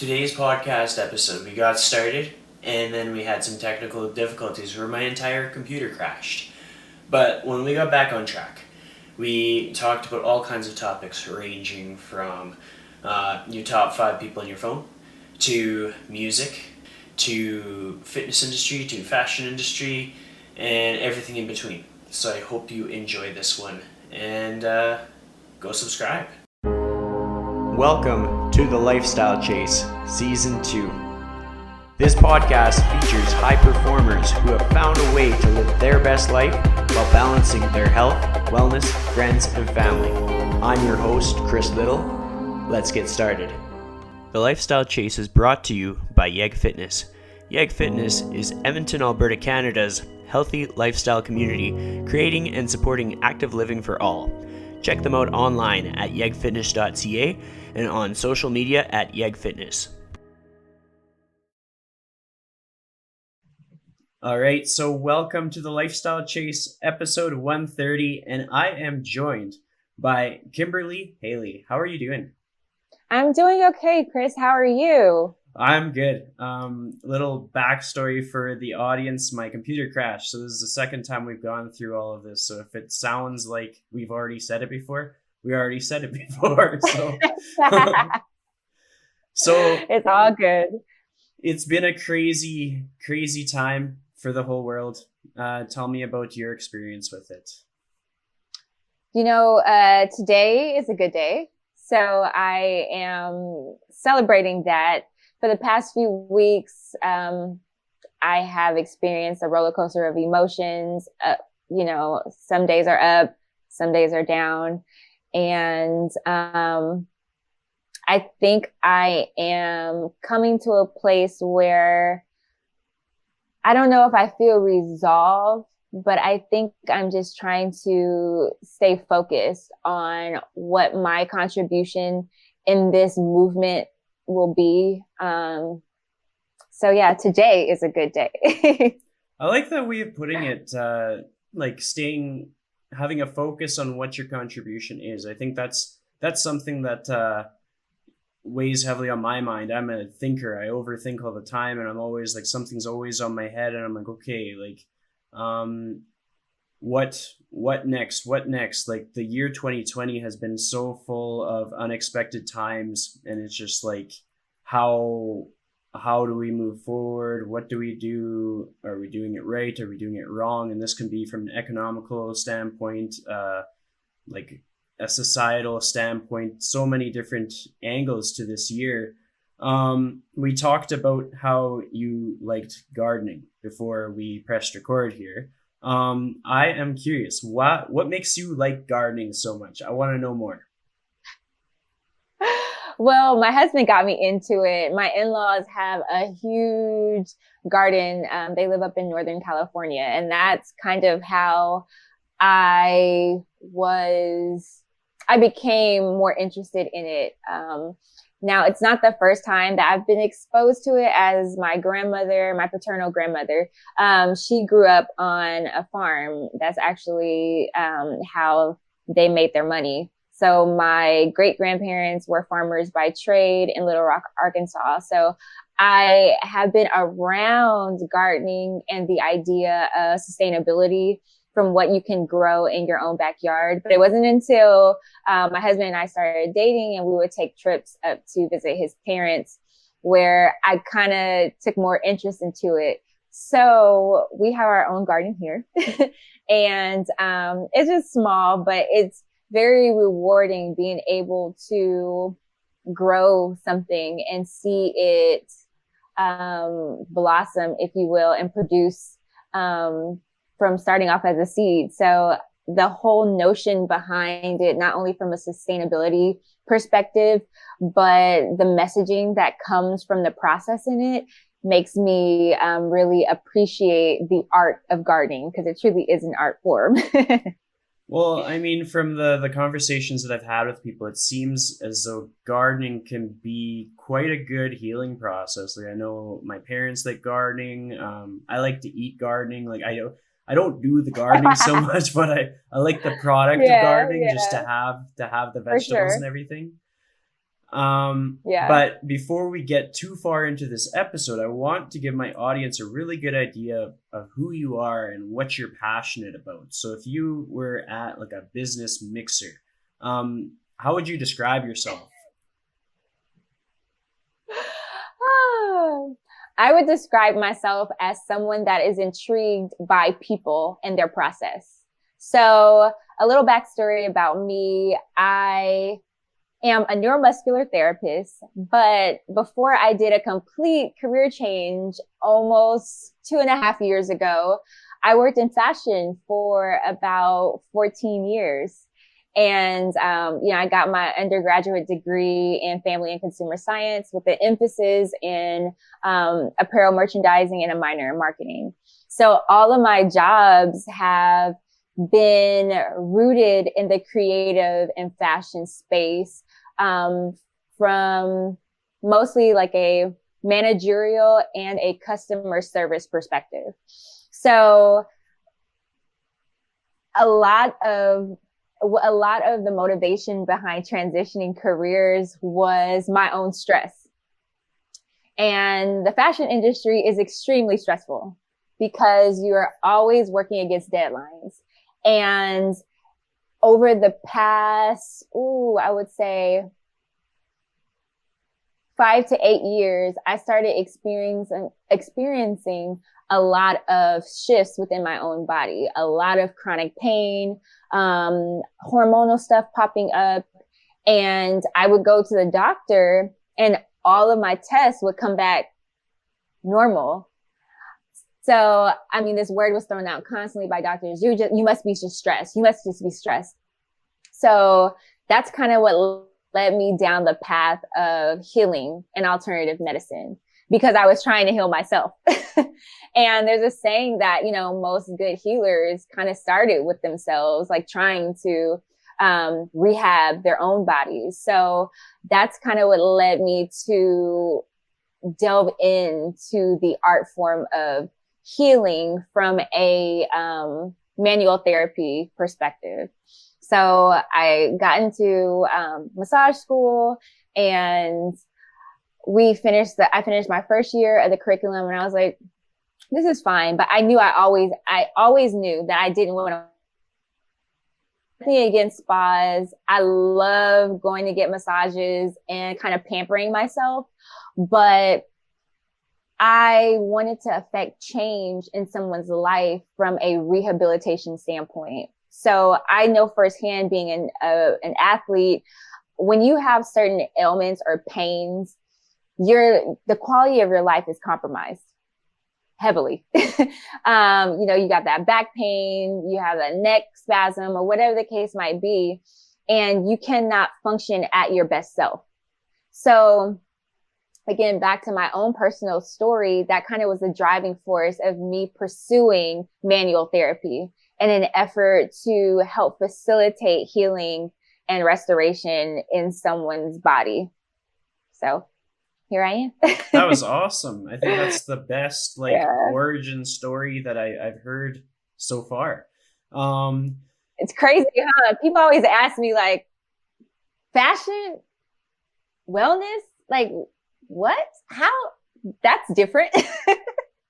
Today's podcast episode, we got started and then we had some technical difficulties where my entire computer crashed. But when we got back on track, we talked about all kinds of topics ranging from your top 5 people on your phone, to music, to fitness industry, to fashion industry, and everything in between. So I hope you enjoy this one and go subscribe. Welcome to the Lifestyle Chase, Season 2. This podcast features high performers who have found a way to live their best life while balancing their health, wellness, friends, and family. I'm your host, Chris Little. Let's get started. The Lifestyle Chase is brought to you by Yeg Fitness. Yeg Fitness is Edmonton, Alberta, Canada's healthy lifestyle community, creating and supporting active living for all. Check them out online at yegfitness.ca and on social media at yegfitness. All right, so welcome to the Lifestyle Chase, episode 130, and I am joined by Kimberly Haley. How are you doing? I'm doing okay, Chris. How are you? I'm good. Little backstory for the audience. My computer crashed, so this is the second time we've gone through all of this. So if it sounds like we've already said it before, we already said it before. So, so it's all good. It's been a crazy, crazy time for the whole world. Tell me about your experience with it. Today is a good day. So I am celebrating that. For the past few weeks, I have experienced a roller coaster of emotions. Some days are up, some days are down. And I think I am coming to a place where I don't know if I feel resolved, but I think I'm just trying to stay focused on what my contribution in this movement will be. Today is a good day. I like that way of putting it, having a focus on what your contribution is. I think that's something that weighs heavily on my mind. I'm a thinker. I overthink all the time, and I'm always like, something's always on my head, and I'm like, okay, what next? Like, the year 2020 has been so full of unexpected times, and it's just like, how do we move forward? What do we do? Are we doing it right? Are we doing it wrong? And this can be from an economical standpoint, like a societal standpoint, so many different angles to this year. We talked about how you liked gardening before we pressed record here. I am curious, what makes you like gardening so much? I want to know more. Well, my husband got me into it. My in-laws have a huge garden. They live up in Northern California, and that's kind of how I became more interested in it. Now, it's not the first time that I've been exposed to it, as my paternal grandmother, she grew up on a farm. That's actually how they made their money. So my great-grandparents were farmers by trade in Little Rock, Arkansas. So I have been around gardening and the idea of sustainability from what you can grow in your own backyard. But it wasn't until my husband and I started dating and we would take trips up to visit his parents where I kind of took more interest into it. So we have our own garden here and it's just small, but it's very rewarding being able to grow something and see it blossom, if you will, and produce from starting off as a seed. So the whole notion behind it, not only from a sustainability perspective, but the messaging that comes from the process in it makes me really appreciate the art of gardening, because it truly is an art form. Well, I mean, from the conversations that I've had with people, it seems as though gardening can be quite a good healing process. Like, I know my parents like gardening. I like to eat gardening. Like, I don't do the gardening so much, but I like the product of gardening, just to have the vegetables and everything. Yeah. But before we get too far into this episode, I want to give my audience a really good idea of who you are and what you're passionate about. So if you were at like a business mixer, how would you describe yourself? I would describe myself as someone that is intrigued by people and their process. So a little backstory about me. I am a neuromuscular therapist, but before I did a complete career change almost 2.5 years ago, I worked in fashion for about 14 years. And, I got my undergraduate degree in family and consumer science with an emphasis in apparel merchandising and a minor in marketing. So all of my jobs have been rooted in the creative and fashion space, from mostly like a managerial and a customer service perspective. So a lot of the motivation behind transitioning careers was my own stress. And the fashion industry is extremely stressful because you're always working against deadlines. And over the past, I would say 5 to 8 years, I started experiencing a lot of shifts within my own body, a lot of chronic pain, hormonal stuff popping up. And I would go to the doctor and all of my tests would come back normal. So, I mean, this word was thrown out constantly by doctors. You must be just stressed. You must just be stressed. So that's kind of what led me down the path of healing and alternative medicine, because I was trying to heal myself. And there's a saying that, most good healers kind of started with themselves, like trying to rehab their own bodies. So that's kind of what led me to delve into the art form of healing from a manual therapy perspective. So I got into massage school, and I finished my first year of the curriculum, and I was like, this is fine. But I always knew that I didn't want to. Nothing against spas. I love going to get massages and kind of pampering myself, but I wanted to affect change in someone's life from a rehabilitation standpoint. So I know firsthand, being an athlete, when you have certain ailments or pains, the quality of your life is compromised heavily. You got that back pain, you have a neck spasm, or whatever the case might be, and you cannot function at your best self. So again, back to my own personal story, that kind of was the driving force of me pursuing manual therapy in an effort to help facilitate healing and restoration in someone's body. So here I am. That was awesome. I think that's the best origin story that I've heard so far. It's crazy, huh? People always ask me like, fashion, wellness, like what? How? That's different.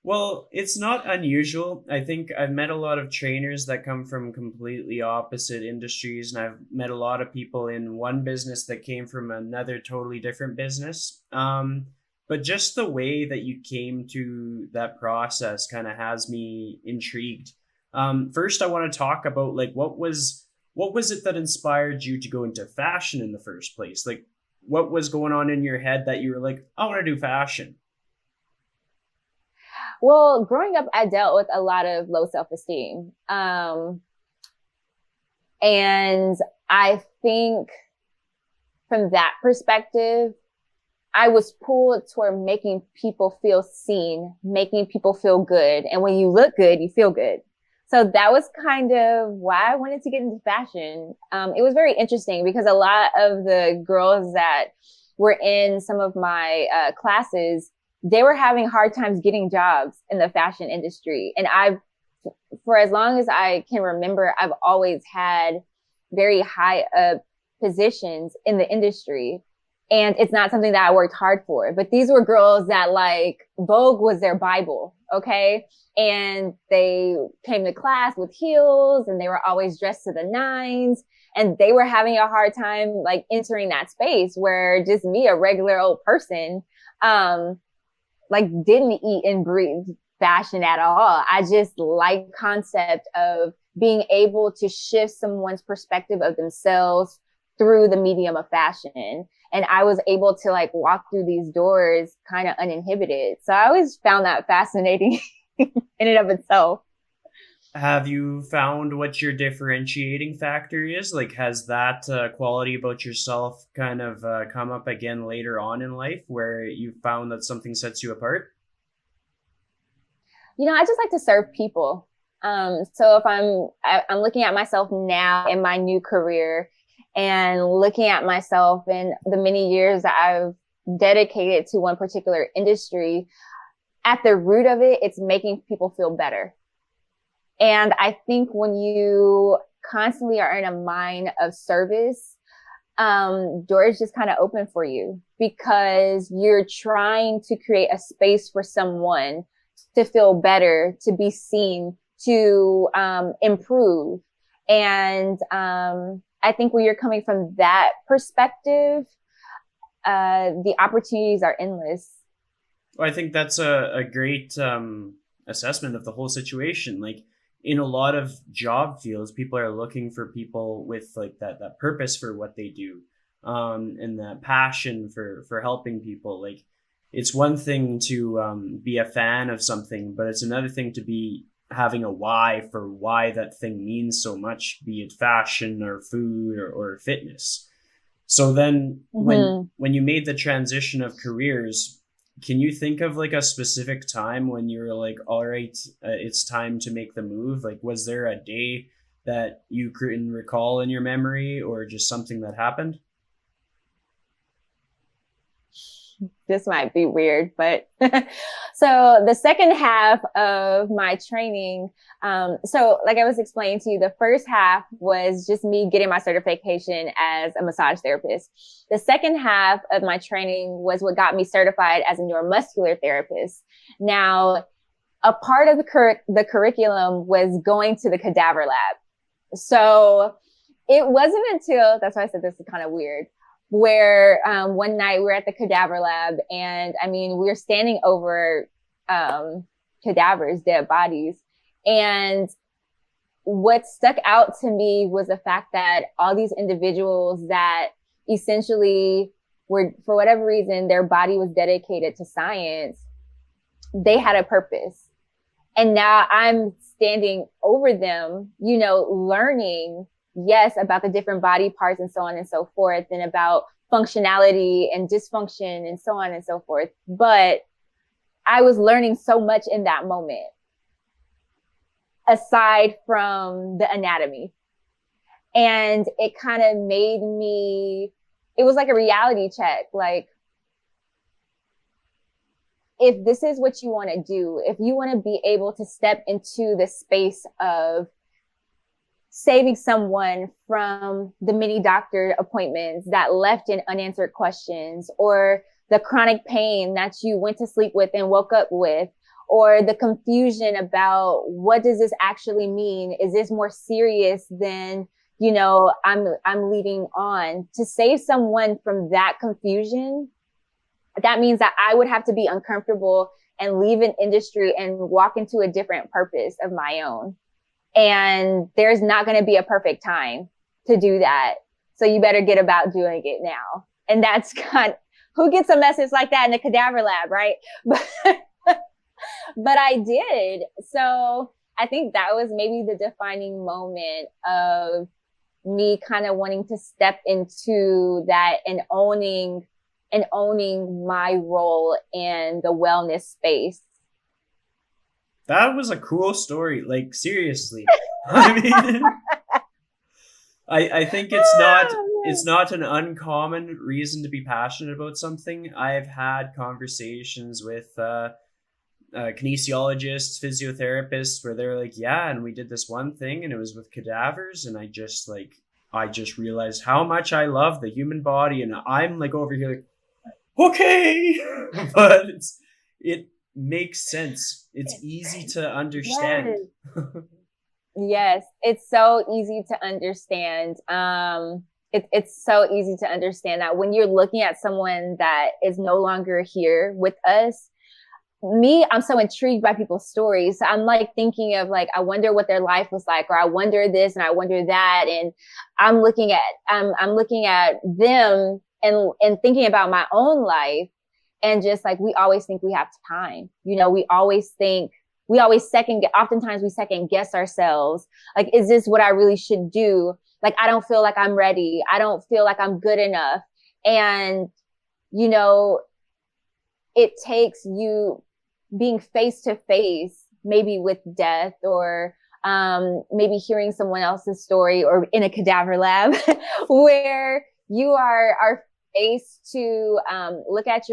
Well, it's not unusual. I think I've met a lot of trainers that come from completely opposite industries, and I've met a lot of people in one business that came from another totally different business. But just the way that you came to that process kind of has me intrigued. First, I want to talk about what was it that inspired you to go into fashion in the first place? Like, what was going on in your head that you were like, I want to do fashion? Well, growing up, I dealt with a lot of low self-esteem. And I think from that perspective, I was pulled toward making people feel seen, making people feel good. And when you look good, you feel good. So that was kind of why I wanted to get into fashion. It was very interesting because a lot of the girls that were in some of my classes, they were having hard times getting jobs in the fashion industry. And for as long as I can remember, I've always had very high up positions in the industry. And it's not something that I worked hard for, but these were girls that like Vogue was their Bible. Okay. And they came to class with heels and they were always dressed to the nines, and they were having a hard time like entering that space where just me, a regular old person, like didn't eat and breathe fashion at all. I just like concept of being able to shift someone's perspective of themselves through the medium of fashion. And I was able to like walk through these doors kind of uninhibited. So I always found that fascinating in and of itself. Have you found what your differentiating factor is? Like, has that quality about yourself kind of come up again later on in life where you found that something sets you apart? You know, I just like to serve people. So if I'm looking at myself now in my new career and looking at myself in the many years that I've dedicated to one particular industry, at the root of it, it's making people feel better. And I think when you constantly are in a mind of service, doors just kind of open for you because you're trying to create a space for someone to feel better, to be seen, to improve. And I think when you're coming from that perspective, the opportunities are endless. Well, I think that's a great assessment of the whole situation. Like, in a lot of job fields, people are looking for people with like that purpose for what they do, and that passion for helping people. Like, it's one thing to be a fan of something, but it's another thing to be having a why for why that thing means so much, be it fashion or food or fitness. So then when you made the transition of careers, can you think of like a specific time when you're like, all right, it's time to make the move? Like, was there a day that you can recall in your memory or just something that happened? This might be weird, but so the second half of my training, so like I was explaining to you, the first half was just me getting my certification as a massage therapist. The second half of my training was what got me certified as a neuromuscular therapist. Now, a part of the curriculum was going to the cadaver lab. So it wasn't until, that's why I said this is kind of weird, where one night we were at the cadaver lab, and I mean, we were standing over cadavers, dead bodies. And what stuck out to me was the fact that all these individuals that essentially were, for whatever reason, their body was dedicated to science, they had a purpose. And now I'm standing over them, you know, learning, yes, about the different body parts and so on and so forth, and about functionality and dysfunction and so on and so forth. But I was learning so much in that moment, aside from the anatomy. And it kind of made me, it was like a reality check. Like, if this is what you want to do, if you want to be able to step into the space of saving someone from the many doctor appointments that left in unanswered questions, or the chronic pain that you went to sleep with and woke up with, or the confusion about what does this actually mean? Is this more serious than, you know, I'm leading on? To save someone from that confusion, that means that I would have to be uncomfortable and leave an industry and walk into a different purpose of my own. And there's not going to be a perfect time to do that. So you better get about doing it now. And that's kind of, who gets a message like that in the cadaver lab, right? But I did. So I think that was maybe the defining moment of me kind of wanting to step into that and owning my role in the wellness space. That was a cool story. Like, seriously. I mean, I think it's not an uncommon reason to be passionate about something. I've had conversations with kinesiologists, physiotherapists, where they're like, yeah, and we did this one thing and it was with cadavers, and I just like, I just realized how much I love the human body, and I'm like over here like, okay, but it makes sense. It's easy to understand. Yes. Yes, it's so easy to understand. It's so easy to understand that when you're looking at someone that is no longer here with us, I'm so intrigued by people's stories. So I'm like thinking of like, I wonder what their life was like, or I wonder this and I wonder that. And I'm looking at them and thinking about my own life. And just like, we always think we have time, we always oftentimes we second guess ourselves. Like, is this what I really should do? Like, I don't feel like I'm ready. I don't feel like I'm good enough. And, you know, it takes you being face to face, maybe with death, or maybe hearing someone else's story, or in a cadaver lab where you are faced to look at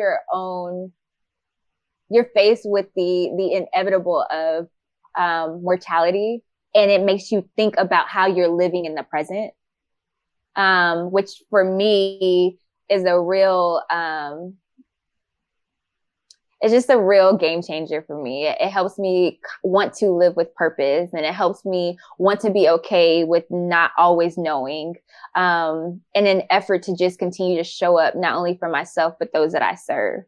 you're faced with the inevitable of mortality, and it makes you think about how you're living in the present, which for me is a real it's just a real game changer for me. It helps me want to live with purpose, and it helps me want to be okay with not always knowing, in an effort to just continue to show up not only for myself, but those that I serve.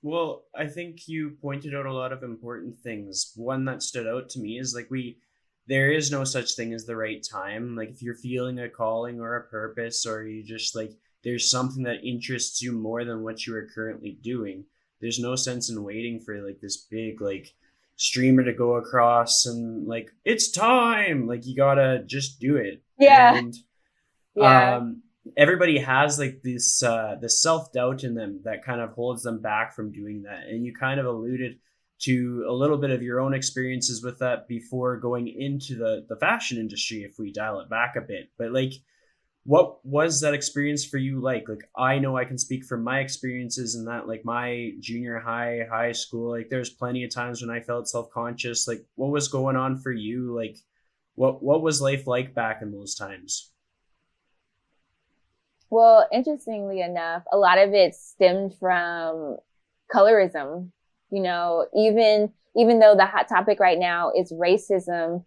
Well, I think you pointed out a lot of important things. One that stood out to me is like there is no such thing as the right time. Like if you're feeling a calling or a purpose, or you just like, there's something that interests you more than what you are currently doing, there's no sense in waiting for like this big like streamer to go across and like it's time. Like you gotta just do it. Yeah. And Yeah. everybody has like this self-doubt in them that kind of holds them back from doing that. And you kind of alluded to a little bit of your own experiences with that before going into the fashion industry, if we dial it back a bit. But like, what was that experience for you like I know I can speak from my experiences in that, like my junior high school, like there's plenty of times when I felt self-conscious. Like what was going on for you? Like what was life like back in those times? Well, interestingly enough, a lot of it stemmed from colorism. Even though the hot topic right now is racism,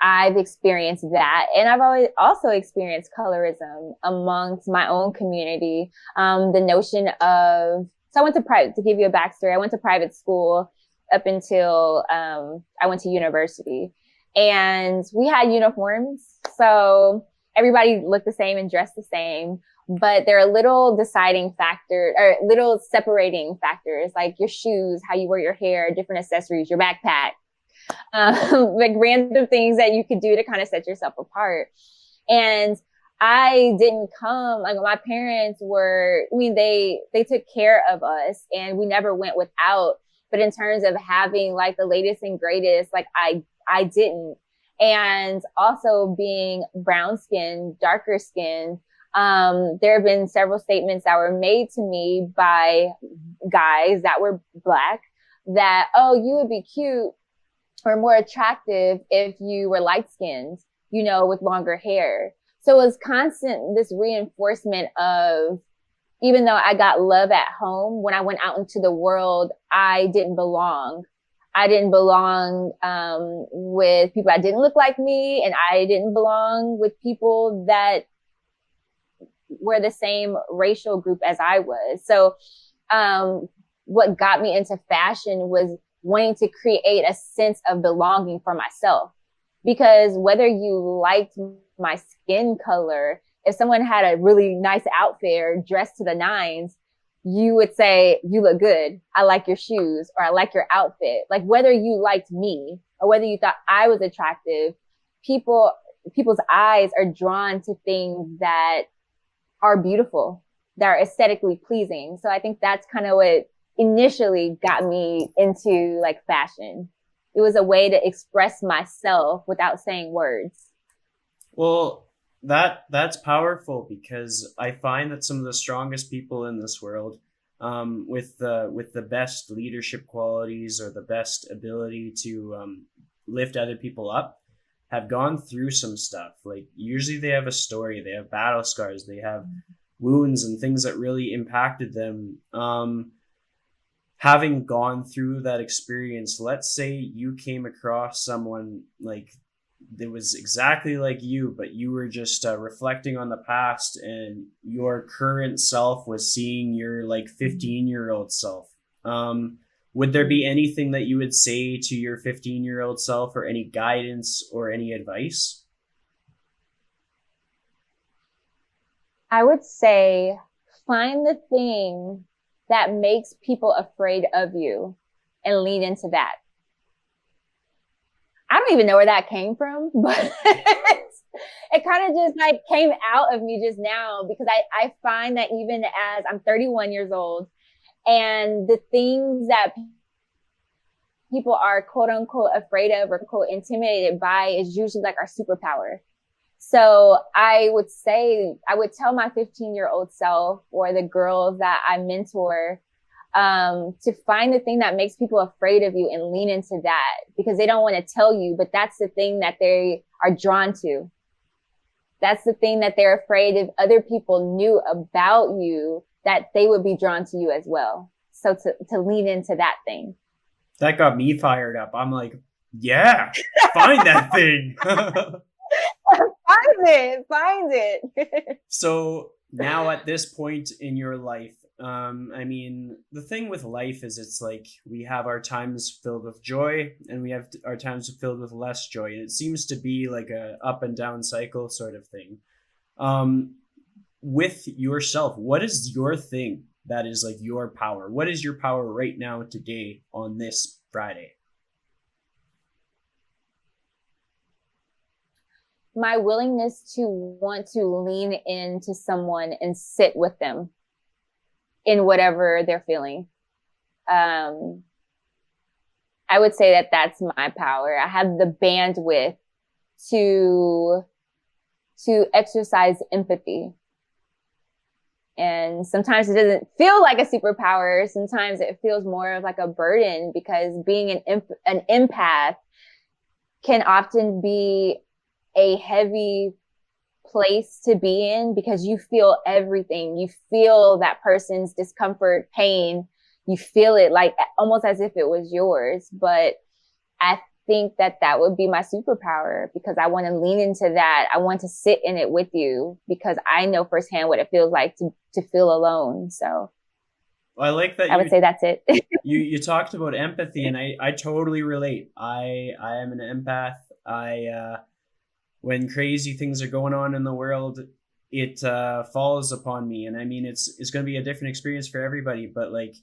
I've experienced that. And I've always also experienced colorism amongst my own community. The notion of, so I went to private, to give you a backstory, I went to private school up until I went to university, and we had uniforms. So everybody looked the same and dressed the same. But there are little deciding factors, or little separating factors, like your shoes, how you wear your hair, different accessories, your backpack, like random things that you could do to kind of set yourself apart. And I didn't come, like my parents were, I mean, they took care of us and we never went without. But in terms of having like the latest and greatest, like I didn't. And also being brown skinned, darker skinned, there have been several statements that were made to me by guys that were Black that, oh, you would be cute or more attractive if you were light skinned, with longer hair. So it was constant, this reinforcement of, even though I got love at home, when I went out into the world, I didn't belong. I didn't belong with people that didn't look like me, and I didn't belong with people that were the same racial group as I was. So what got me into fashion was wanting to create a sense of belonging for myself. Because whether you liked my skin color, if someone had a really nice outfit or dressed to the nines, you would say, you look good. I like your shoes, or I like your outfit. Like whether you liked me or whether you thought I was attractive, people's eyes are drawn to things that are beautiful, that are aesthetically pleasing. So I think that's kind of what initially got me into like fashion. It was a way to express myself without saying words. Well, that's powerful, because I find that some of the strongest people in this world, with the best leadership qualities or the best ability to lift other people up, have gone through some stuff. Like usually they have a story, they have battle scars, they have wounds and things that really impacted them. Having gone through that experience, let's say you came across someone like that was exactly like you, but you were just reflecting on the past, and your current self was seeing your like 15-year-old self. Would there be anything that you would say to your 15-year-old self, or any guidance or any advice? I would say find the thing that makes people afraid of you and lean into that. I don't even know where that came from, but it kind of just like came out of me just now, because I find that even as I'm 31 years old, and the things that people are quote unquote afraid of or quote intimidated by is usually like our superpower. So I would tell my 15-year-old self, or the girls that I mentor, to find the thing that makes people afraid of you and lean into that, because they don't want to tell you, but that's the thing that they are drawn to. That's the thing that they're afraid if other people knew about you, that they would be drawn to you as well. So to lean into that thing. That got me fired up. I'm like, yeah, find that thing. Find it. So now at this point in your life, I mean, the thing with life is it's like we have our times filled with joy and we have our times filled with less joy. And it seems to be like a up and down cycle sort of thing. With yourself, what is your thing that is like your power? What is your power right now today on this Friday? My willingness to want to lean into someone and sit with them in whatever they're feeling. I would say that that's my power. I have the bandwidth to exercise empathy. And sometimes it doesn't feel like a superpower. Sometimes it feels more of like a burden, because being an empath can often be a heavy place to be in, because you feel everything. You feel that person's discomfort, pain. You feel it like almost as if it was yours. But I think that would be my superpower, because I want to lean into that. I want to sit in it with you, because I know firsthand what it feels like to feel alone. So I like that. I would say that's it. you talked about empathy, and I totally relate. I am an empath. When crazy things are going on in the world, it falls upon me. And I mean, it's going to be a different experience for everybody, but like,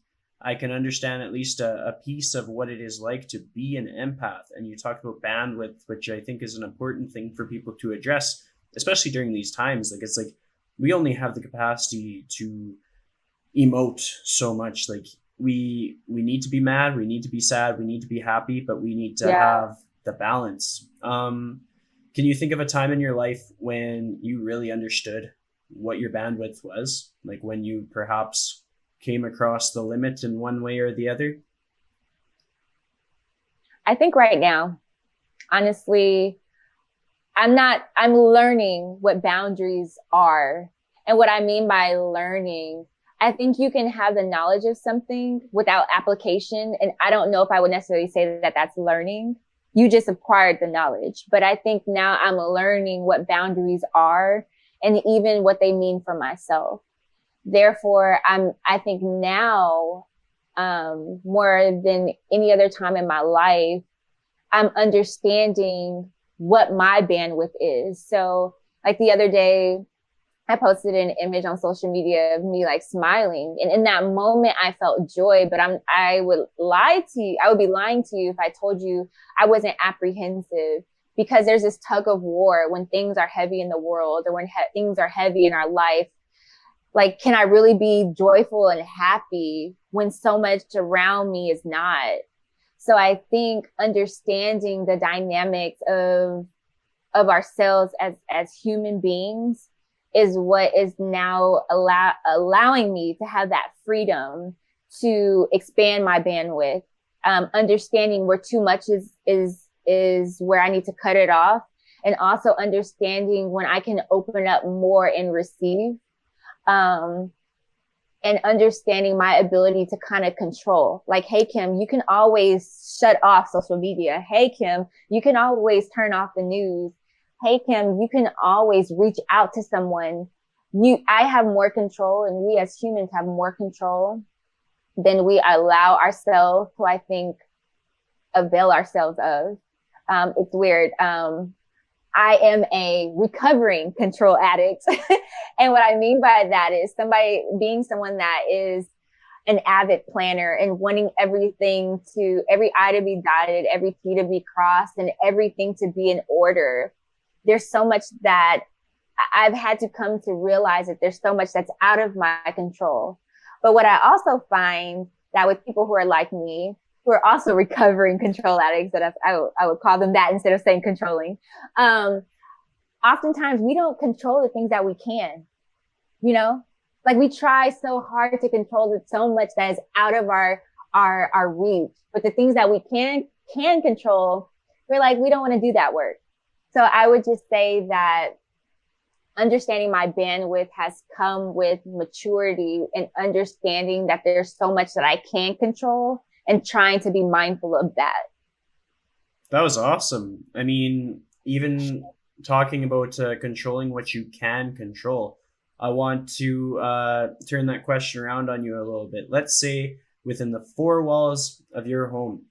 I can understand at least a piece of what it is like to be an empath. And you talked about bandwidth, which I think is an important thing for people to address, especially during these times. Like, it's like, we only have the capacity to emote so much. Like, we need to be mad, we need to be sad, we need to be happy, but we need to have the balance. Can you think of a time in your life when you really understood what your bandwidth was? Like when you perhaps came across the limit in one way or the other? I think right now, honestly, I'm learning what boundaries are. And what I mean by learning, I think you can have the knowledge of something without application. And I don't know if I would necessarily say that that's learning. You just acquired the knowledge. But I think now I'm learning what boundaries are and even what they mean for myself. Therefore, I think now, more than any other time in my life, I'm understanding what my bandwidth is. So like the other day, I posted an image on social media of me like smiling. And in that moment, I felt joy, but I would lie to you. I would be lying to you if I told you I wasn't apprehensive, because there's this tug of war when things are heavy in the world, or when things are heavy in our life. Like, can I really be joyful and happy when so much around me is not? So I think understanding the dynamics of ourselves as human beings is what is now allowing me to have that freedom to expand my bandwidth. Understanding where too much is where I need to cut it off, and also understanding when I can open up more and receive. Um, and understanding my ability to kind of control. Like, hey, Kim, you can always shut off social media. Hey, Kim, you can always turn off the news. Hey, Kim, you can always reach out to someone. I have more control, and we as humans have more control than we allow ourselves to, I think, avail ourselves of. It's weird. I am a recovering control addict. And what I mean by that is someone that is an avid planner and wanting every I to be dotted, every T to be crossed, and everything to be in order. There's so much that I've had to come to realize that there's so much that's out of my control. But what I also find that with people who are like me, who are also recovering control addicts, that I would call them that instead of saying controlling. Oftentimes we don't control the things that we can, like we try so hard to control it so much that is out of our reach. But the things that we can control, we're like, we don't want to do that work. So I would just say that understanding my bandwidth has come with maturity and understanding that there's so much that I can control and trying to be mindful of that. That was awesome. I mean, even talking about controlling what you can control, I want to turn that question around on you a little bit. Let's say within the four walls of your home,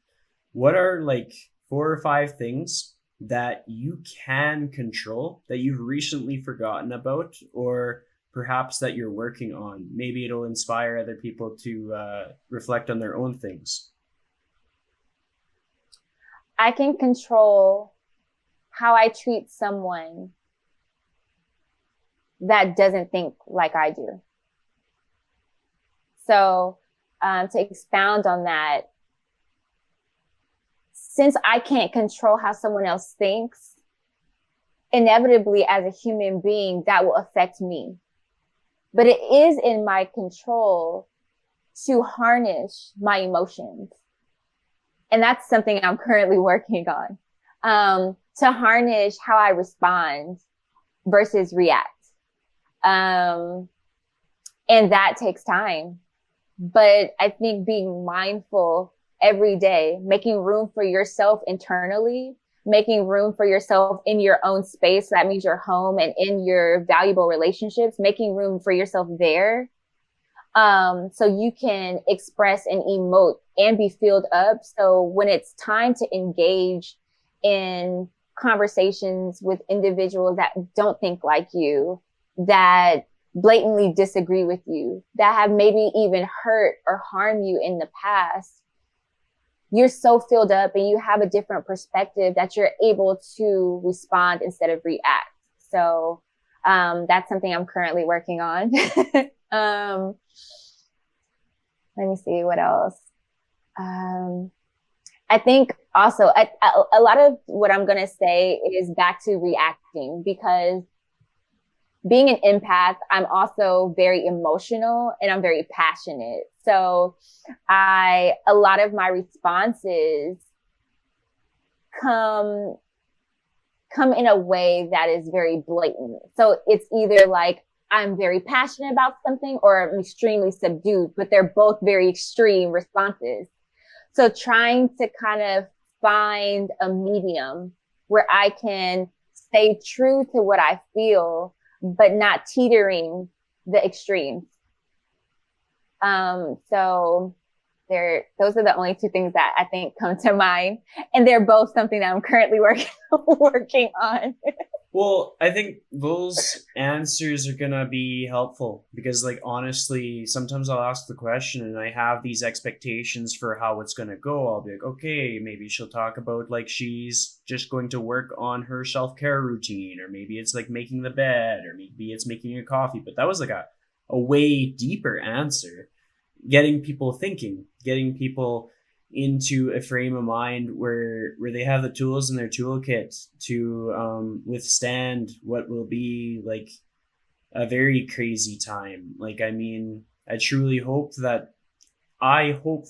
what are like 4 or 5 things that you can control that you've recently forgotten about, or perhaps that you're working on? Maybe it'll inspire other people to reflect on their own things. I can control how I treat someone that doesn't think like I do. So to expound on that, since I can't control how someone else thinks, inevitably as a human being, that will affect me. But it is in my control to harness my emotions. And that's something I'm currently working on, to harness how I respond versus react. And that takes time. But I think being mindful every day, making room for yourself internally, making room for yourself in your own space. That means your home and in your valuable relationships, making room for yourself there. So you can express and emote and be filled up. So when it's time to engage in conversations with individuals that don't think like you, that blatantly disagree with you, that have maybe even hurt or harmed you in the past, you're so filled up and you have a different perspective that you're able to respond instead of react. So that's something I'm currently working on. Let me see what else. I think also a lot of what I'm going to say is back to reacting, because being an empath, I'm also very emotional and I'm very passionate. So a lot of my responses come in a way that is very blatant. So it's either like I'm very passionate about something or I'm extremely subdued, but they're both very extreme responses. So trying to kind of find a medium where I can stay true to what I feel, but not teetering the extremes. So those are the only two things that I think come to mind. And they're both something that I'm currently working on. Well, I think those answers are gonna be helpful because, like, honestly, sometimes I'll ask the question and I have these expectations for how it's gonna go. I'll be like, okay, maybe she'll talk about like she's just going to work on her self-care routine, or maybe it's like making the bed, or maybe it's making a coffee. But that was like a way deeper answer, getting people thinking, getting people into a frame of mind where they have the tools in their toolkit to withstand what will be like a very crazy time. Like, I mean, I truly hope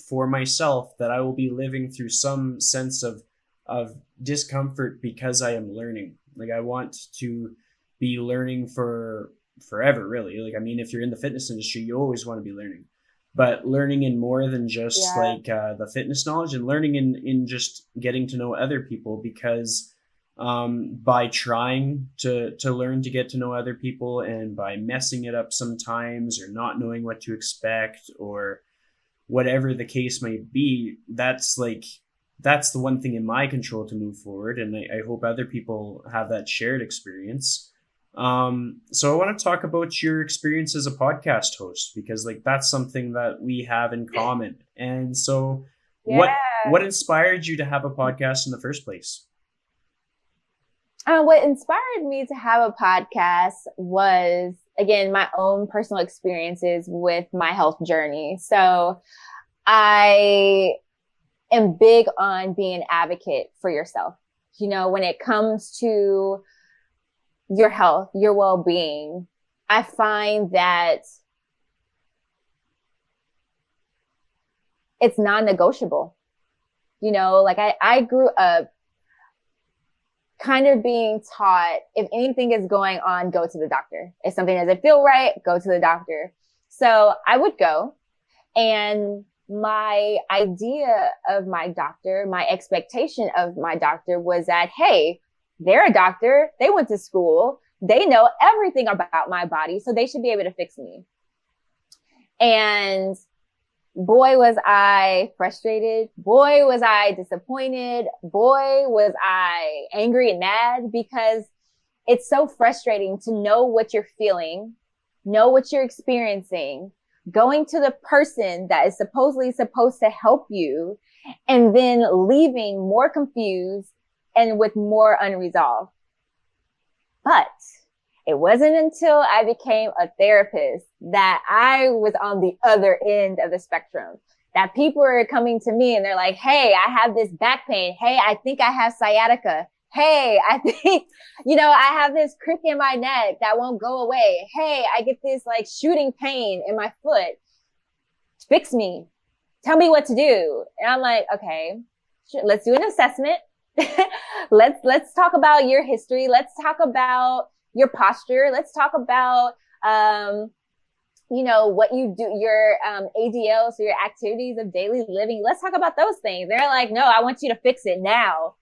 for myself that I will be living through some sense of discomfort because I am learning. Like I want to be learning for forever, really. Like, I mean, if you're in the fitness industry, you always want to be learning, but learning in more than just Yeah. like the fitness knowledge, and learning in just getting to know other people, because by trying to learn to get to know other people, and by messing it up sometimes, or not knowing what to expect, or whatever the case may be, that's the one thing in my control to move forward. And I hope other people have that shared experience. So I want to talk about your experience as a podcast host, because like that's something that we have in common. And so what Yeah. inspired you to have a podcast in the first place? What inspired me to have a podcast was, again, my own personal experiences with my health journey. So I am big on being an advocate for yourself. You know, when it comes to your health, your well-being, I find that it's non-negotiable. You know, like I grew up kind of being taught, if anything is going on, go to the doctor. If something doesn't feel right, go to the doctor. So I would go, and my idea of my doctor, my expectation of my doctor was that, hey, they're a doctor. They went to school. They know everything about my body. So they should be able to fix me. And boy, was I frustrated. Boy, was I disappointed. Boy, was I angry and mad, because it's so frustrating to know what you're feeling, know what you're experiencing, going to the person that is supposedly supposed to help you, and then leaving more confused and with more unresolved. But it wasn't until I became a therapist that I was on the other end of the spectrum, that people are coming to me and they're like, hey, I have this back pain. Hey, I think I have sciatica. Hey, I think, I have this crick in my neck that won't go away. Hey, I get this like shooting pain in my foot. Fix me. Tell me what to do. And I'm like, okay, let's do an assessment. let's talk about your history. Let's talk about your posture. Let's talk about, what you do, your ADLs, so your activities of daily living. Let's talk about those things. They're like, no, I want you to fix it now.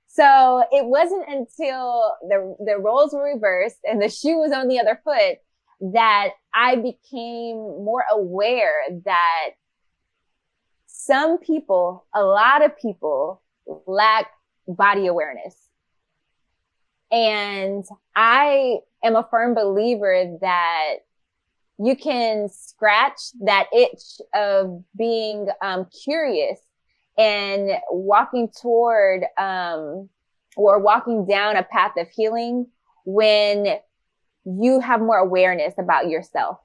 So it wasn't until the roles were reversed and the shoe was on the other foot that I became more aware that some people, a lot of people, lack body awareness. And I am a firm believer that you can scratch that itch of being curious and walking toward or walking down a path of healing when you have more awareness about yourself.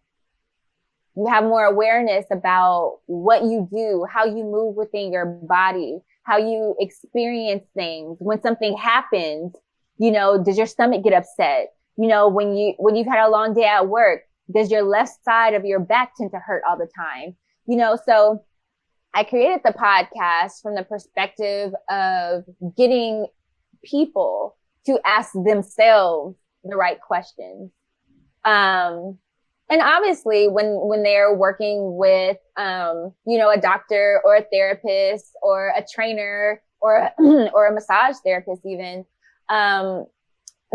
You have more awareness about what you do, how you move within your body, how you experience things. When something happens, does your stomach get upset? When you've had a long day at work, does your left side of your back tend to hurt all the time? So I created the podcast from the perspective of getting people to ask themselves the right questions. And obviously when they're working with, a doctor or a therapist or a trainer or, or a massage therapist even,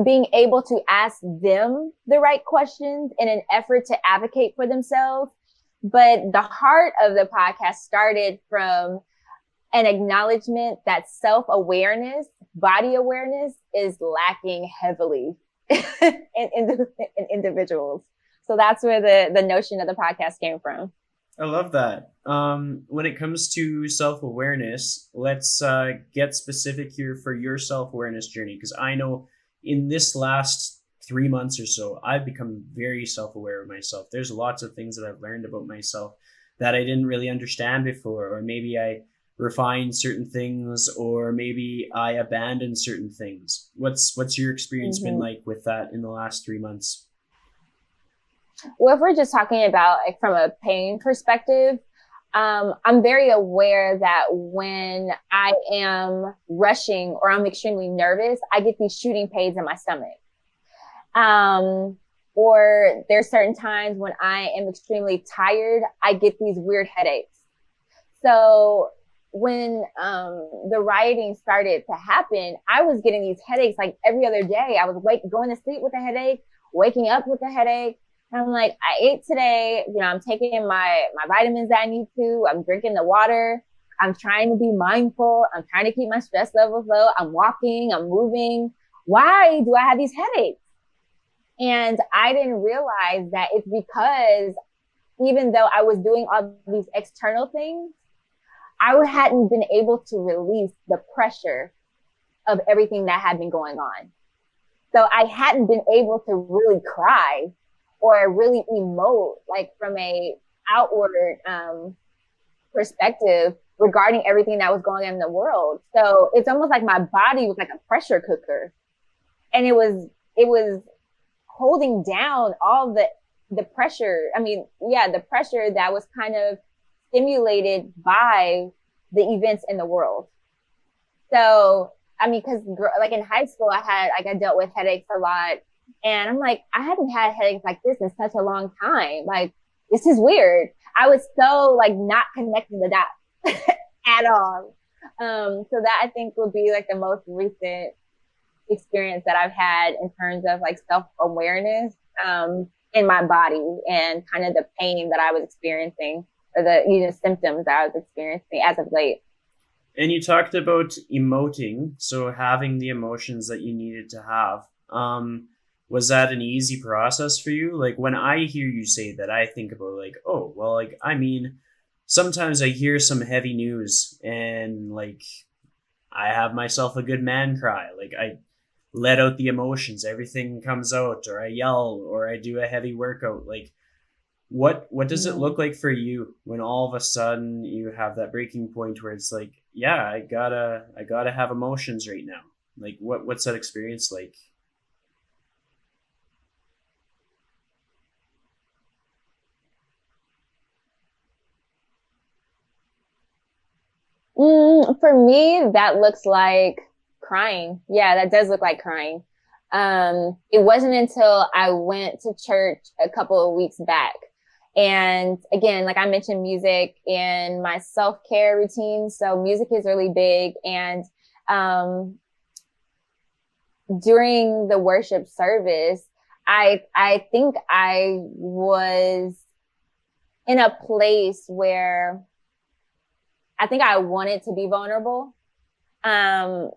being able to ask them the right questions in an effort to advocate for themselves. But the heart of the podcast started from an acknowledgement that self-awareness, body awareness is lacking heavily in individuals. So that's where the notion of the podcast came from. I love that. When it comes to self-awareness, let's get specific here for your self-awareness journey, because I know in this last 3 months or so, I've become very self-aware of myself. There's lots of things that I've learned about myself that I didn't really understand before, or maybe I refined certain things, or maybe I abandoned certain things. What's your experience been like with that in the last 3 months? Well, if we're just talking about like from a pain perspective, I'm very aware that when I am rushing or I'm extremely nervous, I get these shooting pains in my stomach. Um, or there's certain times when I am extremely tired, I get these weird headaches. So when the rioting started to happen, I was getting these headaches like every other day. I was going to sleep with a headache, waking up with a headache. And I'm like, I ate today. You know, I'm taking my vitamins that I need to. I'm drinking the water. I'm trying to be mindful. I'm trying to keep my stress levels low. I'm walking. I'm moving. Why do I have these headaches? And I didn't realize that it's because even though I was doing all these external things, I hadn't been able to release the pressure of everything that had been going on. So I hadn't been able to really cry or really emote like from a outward perspective regarding everything that was going on in the world. So it's almost like my body was like a pressure cooker, and it was holding down all the pressure. I mean, yeah, the pressure that was kind of stimulated by the events in the world. So, I mean, because like in high school, I dealt with headaches a lot, and I'm like, I haven't had headaches like this in such a long time. Like, this is weird. I was so like not connecting the dots at all. So that I think would be like the most recent experience that I've had in terms of like self awareness in my body and kind of the pain that I was experiencing or the symptoms that I was experiencing as of late. And you talked about emoting, so having the emotions that you needed to have. Was that an easy process for you? Like when I hear you say that, I think about like, oh, well, like, I mean, sometimes I hear some heavy news and like I have myself a good man cry. Like I let out the emotions, everything comes out, or I yell, or I do a heavy workout. Like what does it Mm. look like for you when all of a sudden you have that breaking point where it's like, yeah, I gotta have emotions right now. Like what's that experience like? For me, that looks like crying. Yeah, that does look like crying. It wasn't until I went to church a couple of weeks back. And again, like I mentioned, music and my self care routine. So music is really big. And um, during the worship service, I think I was in a place where I think I wanted to be vulnerable. Um,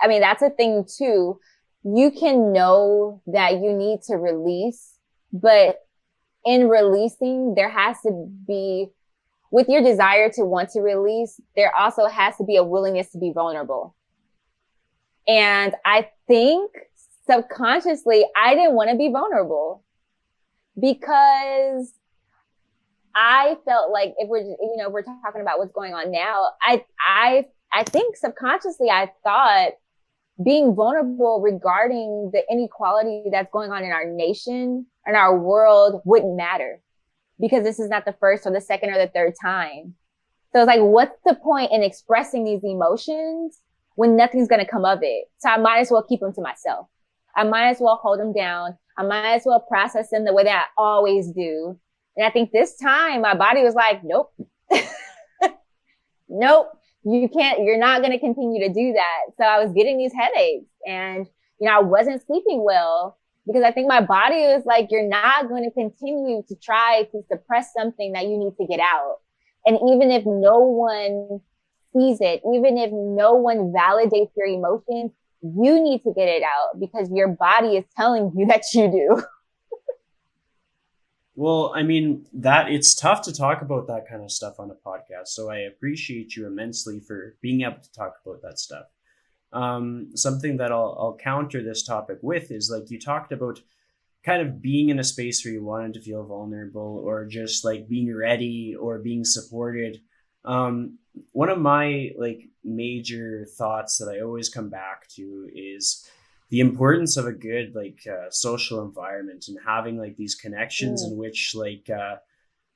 I mean, that's a thing too. You can know that you need to release, but in releasing, there has to be, with your desire to want to release, there also has to be a willingness to be vulnerable. And I think subconsciously, I didn't want to be vulnerable because I felt like if we're talking about what's going on now, I think subconsciously I thought being vulnerable regarding the inequality that's going on in our nation and our world wouldn't matter because this is not the first or the second or the third time. So it's like, what's the point in expressing these emotions when nothing's going to come of it? So I might as well keep them to myself. I might as well hold them down. I might as well process them the way that I always do. And I think this time my body was like, nope, nope, you can't, you're not going to continue to do that. So I was getting these headaches and, I wasn't sleeping well because I think my body was like, you're not going to continue to try to suppress something that you need to get out. And even if no one sees it, even if no one validates your emotions, you need to get it out because your body is telling you that you do. Well, I mean, that it's tough to talk about that kind of stuff on a podcast. So I appreciate you immensely for being able to talk about that stuff. Something that I'll counter this topic with is like you talked about kind of being in a space where you wanted to feel vulnerable or just like being ready or being supported. One of my like major thoughts that I always come back to is the importance of a good like social environment and having like these connections Mm. in which like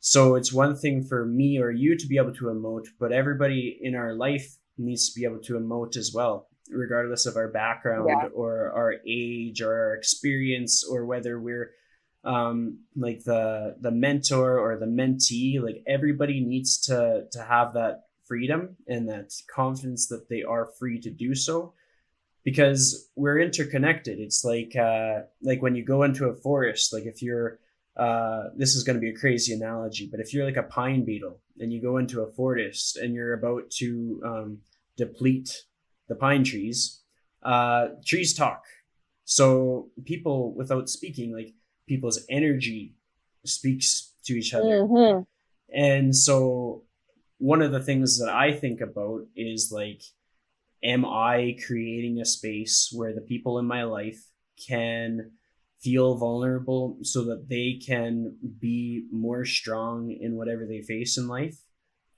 So it's one thing for me or you to be able to emote, but everybody in our life needs to be able to emote as well, regardless of our background Yeah. or our age or our experience, or whether we're like the mentor or the mentee. Like everybody needs to have that freedom and that confidence that they are free to do so, because we're interconnected. It's like when you go into a forest, like if you're this is going to be a crazy analogy, but if you're like a pine beetle and you go into a forest and you're about to deplete the pine trees, trees talk. So people, without speaking, like people's energy speaks to each other. Mm-hmm. And so one of the things that I think about is like, am I creating a space where the people in my life can feel vulnerable so that they can be more strong in whatever they face in life?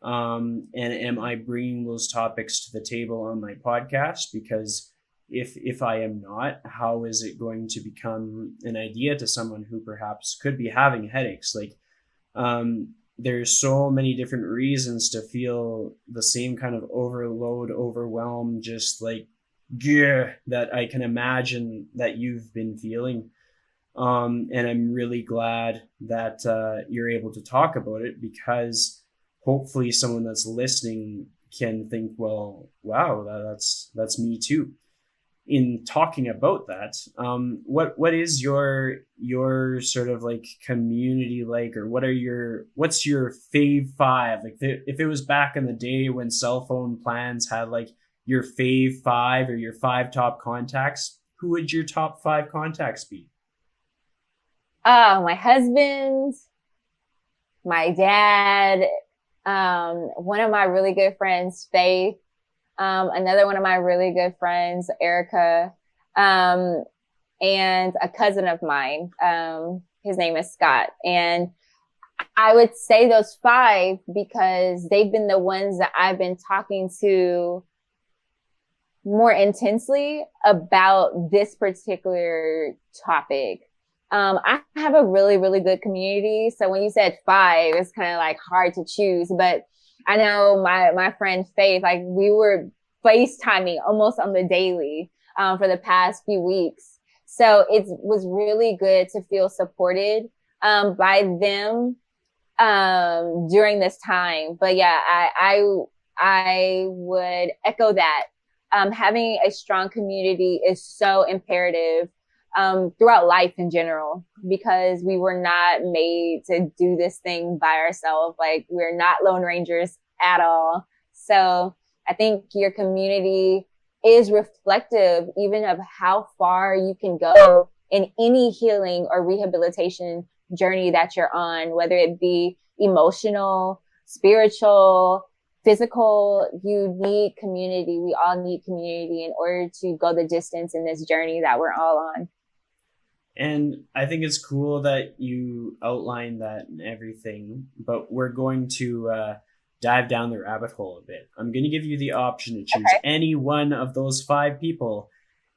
And am I bringing those topics to the table on my podcast? Because if I am not, how is it going to become an idea to someone who perhaps could be having headaches? Like, there's so many different reasons to feel the same kind of overload, overwhelm, just like yeah, that I can imagine that you've been feeling. And I'm really glad that you're able to talk about it, because hopefully someone that's listening can think, well, wow, that's me too. In talking about that, what is your sort of like community like, or what's your fave five? Like if it was back in the day when cell phone plans had like your fave five or your five top contacts, who would your top five contacts be? My husband, my dad, one of my really good friends, Faith, another one of my really good friends, Erica, and a cousin of mine. His name is Scott. And I would say those five because they've been the ones that I've been talking to more intensely about this particular topic. I have a really, really good community. So when you said five, it's kind of like hard to choose, but I know my friend Faith, like we were FaceTiming almost on the daily, for the past few weeks. So it was really good to feel supported, by them, during this time. But yeah, I would echo that. Having a strong community is so imperative throughout life in general, because we were not made to do this thing by ourselves. Like we're not Lone Rangers at all. So I think your community is reflective even of how far you can go in any healing or rehabilitation journey that you're on, whether it be emotional, spiritual, physical. You need community. We all need community in order to go the distance in this journey that we're all on. And I think it's cool that you outlined that and everything, but we're going to dive down the rabbit hole a bit. I'm going to give you the option to choose any one of those five people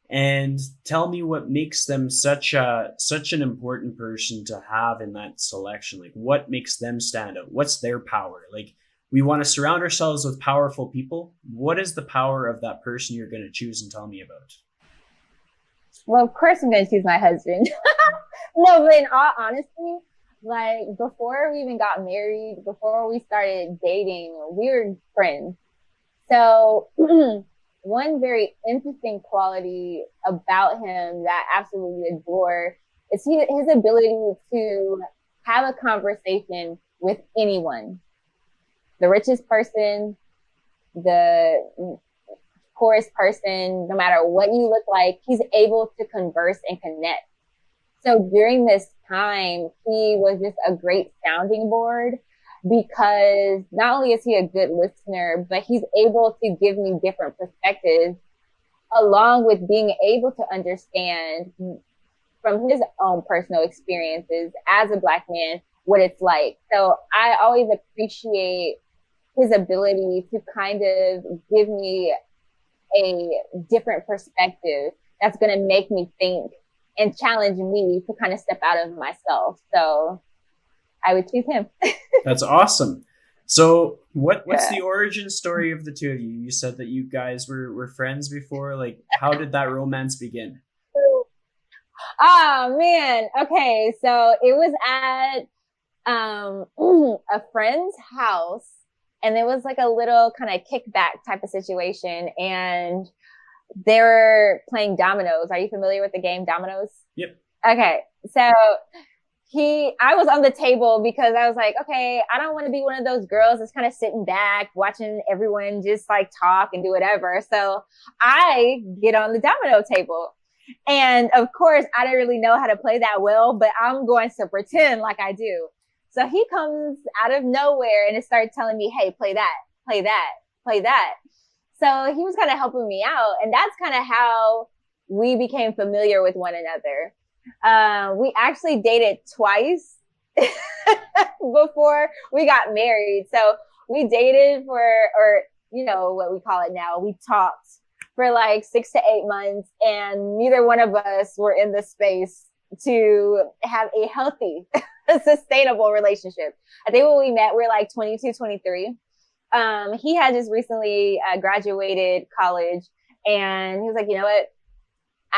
and tell me what makes them such an important person to have in that selection. Like what makes them stand out? What's their power? Like we want to surround ourselves with powerful people. What is the power of that person you're going to choose and tell me about? Well, of course I'm going to choose my husband. No, but in all honesty, like before we even got married, before we started dating, we were friends. So one very interesting quality about him that I absolutely adore is his ability to have a conversation with anyone, the richest person, the poorest person, no matter what you look like, he's able to converse and connect. So during this time, he was just a great sounding board, because not only is he a good listener, but he's able to give me different perspectives, along with being able to understand from his own personal experiences as a Black man what it's like. So I always appreciate his ability to kind of give me a different perspective that's going to make me think and challenge me to kind of step out of myself. So I would choose him. That's awesome. So what's Yeah. the origin story of the two of you? You said that you guys were friends before. Like, how did that romance begin? Oh man. Okay. So it was at a friend's house, and it was like a little kind of kickback type of situation, and they were playing dominoes. Are you familiar with the game dominoes? Yep. Okay. So I was on the table because I was like, okay, I don't want to be one of those girls that's kind of sitting back watching everyone just like talk and do whatever. So I get on the domino table. And of course, I didn't really know how to play that well, but I'm going to pretend like I do. So he comes out of nowhere and it started telling me, hey, play that, play that, play that. So he was kind of helping me out. And that's kind of how we became familiar with one another. We actually dated twice before we got married. So we dated or what we call it now. We talked for like 6 to 8 months, and neither one of us were in the space to have a healthy, sustainable relationship. I think when we met, we were like 22, 23. He had just recently graduated college, and he was like, you know what?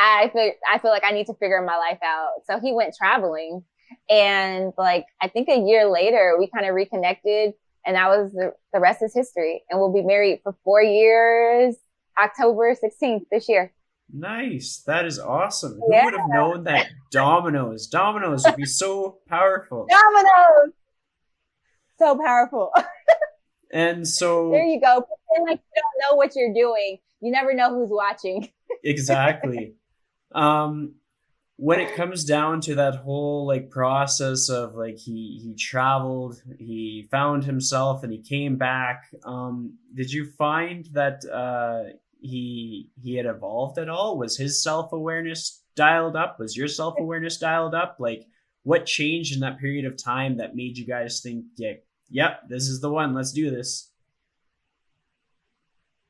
I feel like I need to figure my life out. So he went traveling, and like I think a year later we kind of reconnected, and that was the rest is history. And we'll be married for 4 years, October 16th this year. Nice. That is awesome. Who Yeah, would have known that dominoes would be so powerful? dominoes, so powerful. And There so you go. Pretend like you don't know what you're doing. You never know who's watching. exactly. Um when it comes down to that whole like process of like he traveled, he found himself and he came back, did you find that he had evolved at all? Was his self-awareness dialed up? Was your self-awareness dialed up? Like, what changed in that period of time that made you guys think, yeah, yep, this is the one, let's do this?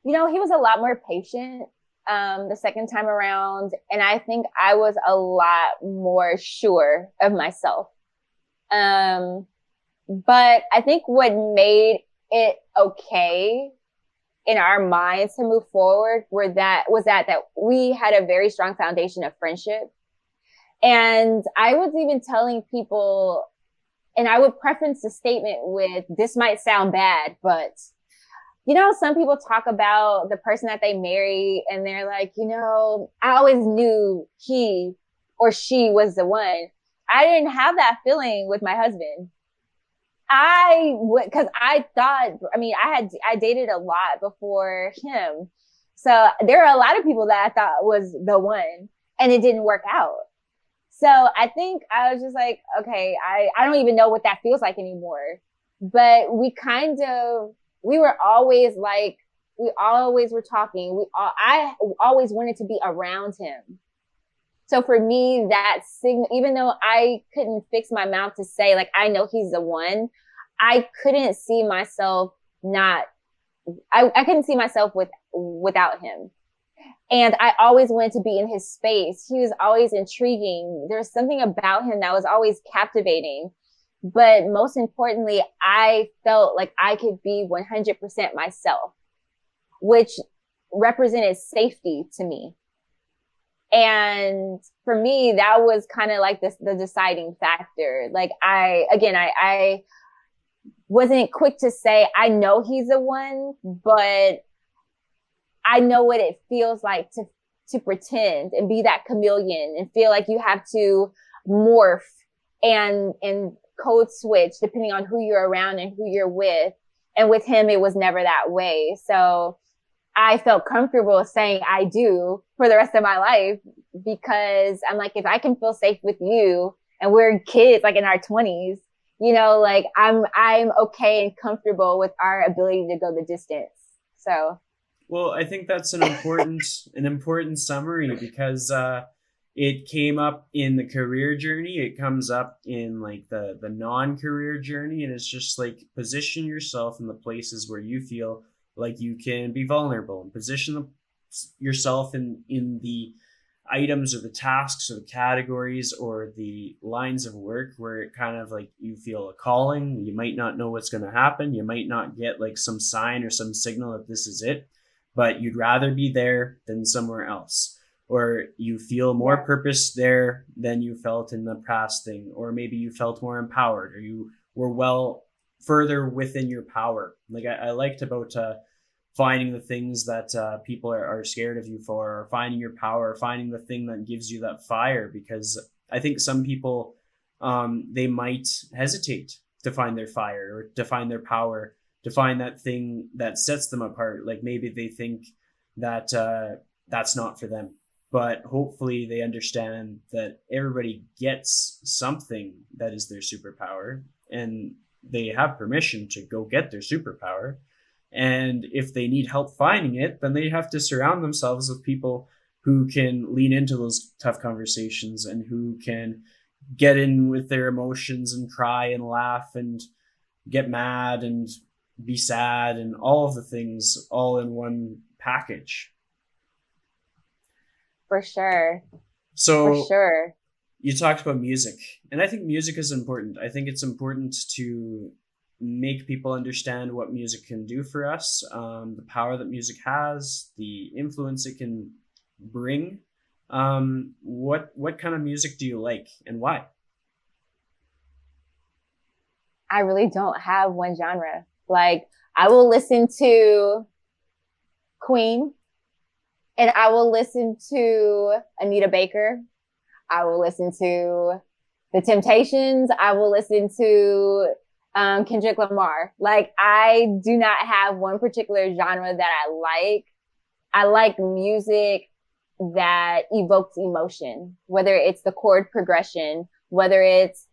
He was a lot more patient the second time around. And I think I was a lot more sure of myself. Um, but I think what made it okay in our minds to move forward was that we had a very strong foundation of friendship. And I was even telling people, and I would preference the statement with, this might sound bad, but some people talk about the person that they marry and they're like, I always knew he or she was the one. I didn't have that feeling with my husband. Cause I thought, I dated a lot before him. So there are a lot of people that I thought was the one, and it didn't work out. So I think I was just like, okay, I don't even know what that feels like anymore. But we were always like, we always were talking. I always wanted to be around him. So for me, that signal, even though I couldn't fix my mouth to say like, I know he's the one, I couldn't see myself I couldn't see myself without him. And I always wanted to be in his space. He was always intriguing. There's something about him that was always captivating. But most importantly, I felt like I could be 100% myself, which represented safety to me. And for me, that was kind of like the deciding factor. Like I wasn't quick to say, I know he's the one, but I know what it feels like to pretend and be that chameleon and feel like you have to morph and code switch depending on who you're around and who you're with. And with him, it was never that way. So I felt comfortable saying I do for the rest of my life, because I'm like, if I can feel safe with you and we're kids, like in our 20s, like I'm okay and comfortable with our ability to go the distance. So. Well, I think that's an important summary, because it came up in the career journey, it comes up in like the non-career journey, and it's just like, position yourself in the places where you feel like you can be vulnerable, and position yourself in the items or the tasks or the categories or the lines of work where it kind of like you feel a calling. You might not know what's going to happen. You might not get like some sign or some signal that this is it, but you'd rather be there than somewhere else. Or you feel more purpose there than you felt in the past thing. Or maybe you felt more empowered, or you were well further within your power. Like I liked about finding the things that people are scared of you for, or finding your power, or finding the thing that gives you that fire. Because I think some people, they might hesitate to find their fire or to find their power, to find that thing that sets them apart. Like maybe they think that that's not for them. But hopefully they understand that everybody gets something that is their superpower, and they have permission to go get their superpower. And if they need help finding it, then they have to surround themselves with people who can lean into those tough conversations and who can get in with their emotions and cry and laugh and get mad and be sad and all of the things all in one package. For sure. So for sure. You talked about music, and I think music is important. I think it's important to make people understand what music can do for us, the power that music has, the influence it can bring. What kind of music do you like, and why? I really don't have one genre. Like, I will listen to Queen, and I will listen to Anita Baker. I will listen to The Temptations. I will listen to Kendrick Lamar. Like, I do not have one particular genre that I like. I like music that evokes emotion, whether it's the chord progression, whether it's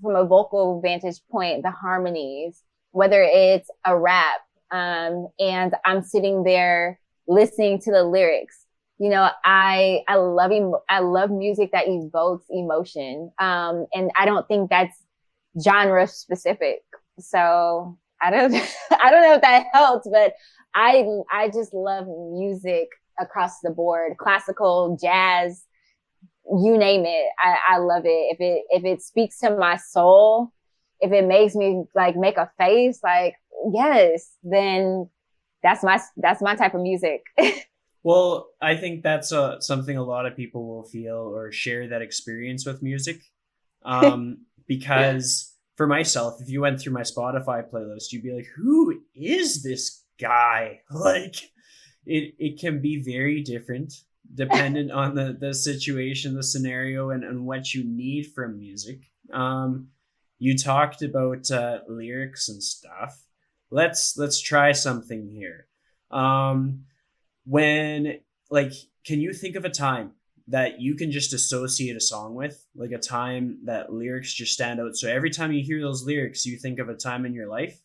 from a vocal vantage point, the harmonies, whether it's a rap. And I'm sitting there listening to the lyrics. You know, I love music that evokes emotion. And I don't think that's genre specific. So I don't know if that helps, but I just love music across the board, classical, jazz, you name it. I love it. If it speaks to my soul, if it makes me like make a face, like, yes, then that's my type of music. Well, I think that's something a lot of people will feel or share that experience with music. Because for myself, if you went through my Spotify playlist, you'd be like, who is this guy? Like, it can be very different dependent on the situation, the scenario, and what you need from music. You talked about lyrics and stuff. Let's try something here. When, like, can you think of a time that you can just associate a song with, like a time that lyrics just stand out? So every time you hear those lyrics, you think of a time in your life?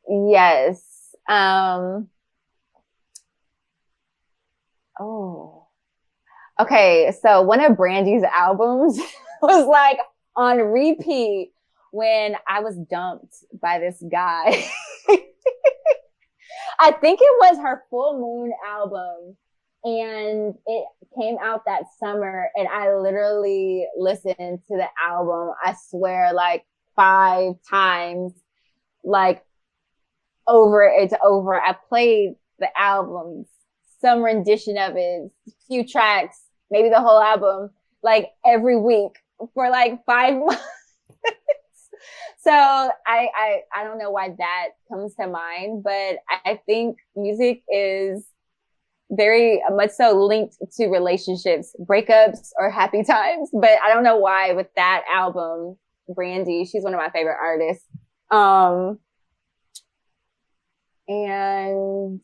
Yes. Okay. So one of Brandy's albums was like on repeat when I was dumped by this guy. I think it was her Full Moon album, and it came out that summer, and I literally listened to the album, I swear, like 5 times, like over it's over. I played the album, some rendition of it, few tracks, maybe the whole album, like every week for like 5 months. So I don't know why that comes to mind, but I think music is very much so linked to relationships, breakups or happy times. But I don't know why with that album, Brandy, she's one of my favorite artists. And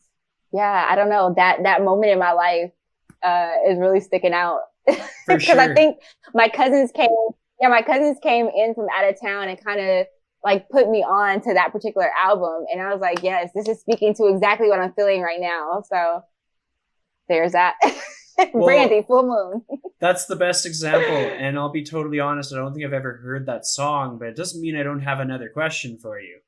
yeah, I don't know, that moment in my life is really sticking out. For Because sure. I think my cousins came in from out of town and kind of like put me on to that particular album. And I was like, yes, this is speaking to exactly what I'm feeling right now. So there's that. Well, Brandy, Full Moon. That's the best example. And I'll be totally honest, I don't think I've ever heard that song, but it doesn't mean I don't have another question for you.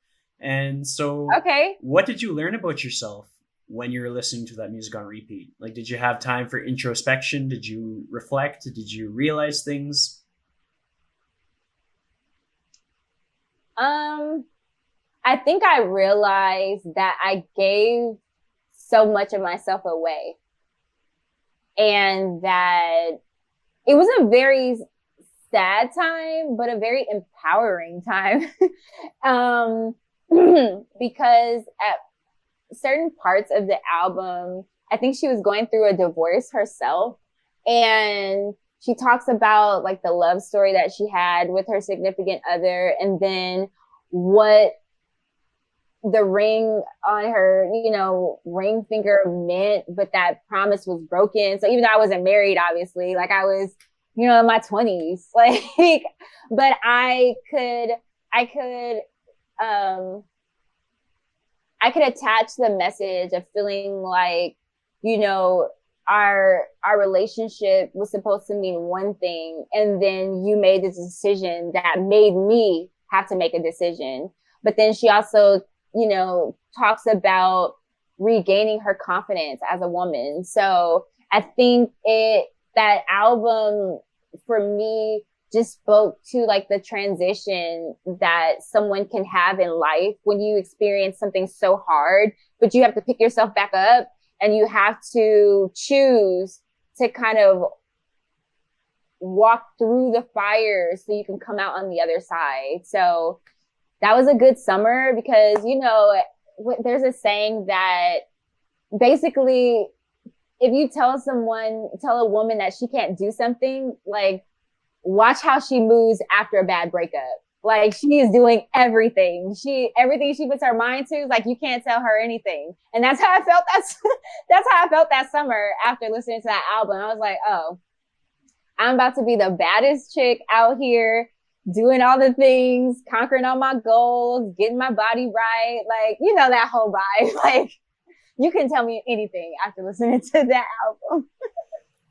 And so, Okay. what did you learn about yourself when you were listening to that music on repeat? Like, did you have time for introspection? Did you reflect? Did you realize things? Um, I think I realized that I gave so much of myself away, and that it was a very sad time, but a very empowering time. um, because at certain parts of the album, I think she was going through a divorce herself. And she talks about like the love story that she had with her significant other, and then what the ring on her, ring finger meant, but that promise was broken. So even though I wasn't married, obviously, like I was, in my 20s, like, but um, I could attach the message of feeling like, our relationship was supposed to mean one thing, and then you made this decision that made me have to make a decision. But then she also, talks about regaining her confidence as a woman. So I think that album for me just spoke to like the transition that someone can have in life when you experience something so hard, but you have to pick yourself back up and you have to choose to kind of walk through the fire so you can come out on the other side. So that was a good summer because, there's a saying that basically if you tell a woman that she can't do something, like watch how she moves after a bad breakup. Like she is doing everything. Everything she puts her mind to, like you can't tell her anything. And that's how I felt. That's how I felt that summer after listening to that album. I was like, oh, I'm about to be the baddest chick out here doing all the things, conquering all my goals, getting my body right. Like, that whole vibe. Like you can tell me anything after listening to that album.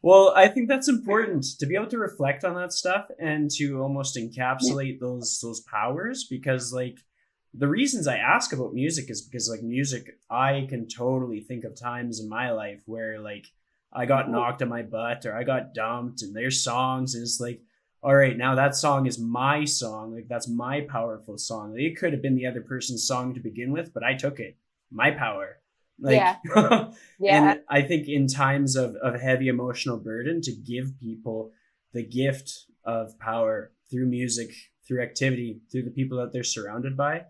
Well, I think that's important to be able to reflect on that stuff and to almost encapsulate those powers, because like the reasons I ask about music is because like music, I can totally think of times in my life where like I got knocked on my butt or I got dumped and there's songs and it's like, all right, now that song is my song. Like that's my powerful song. Like, it could have been the other person's song to begin with, but I took it. My power. Like, yeah. And I think in times of heavy emotional burden, to give people the gift of power through music, through activity, through the people that they're surrounded by,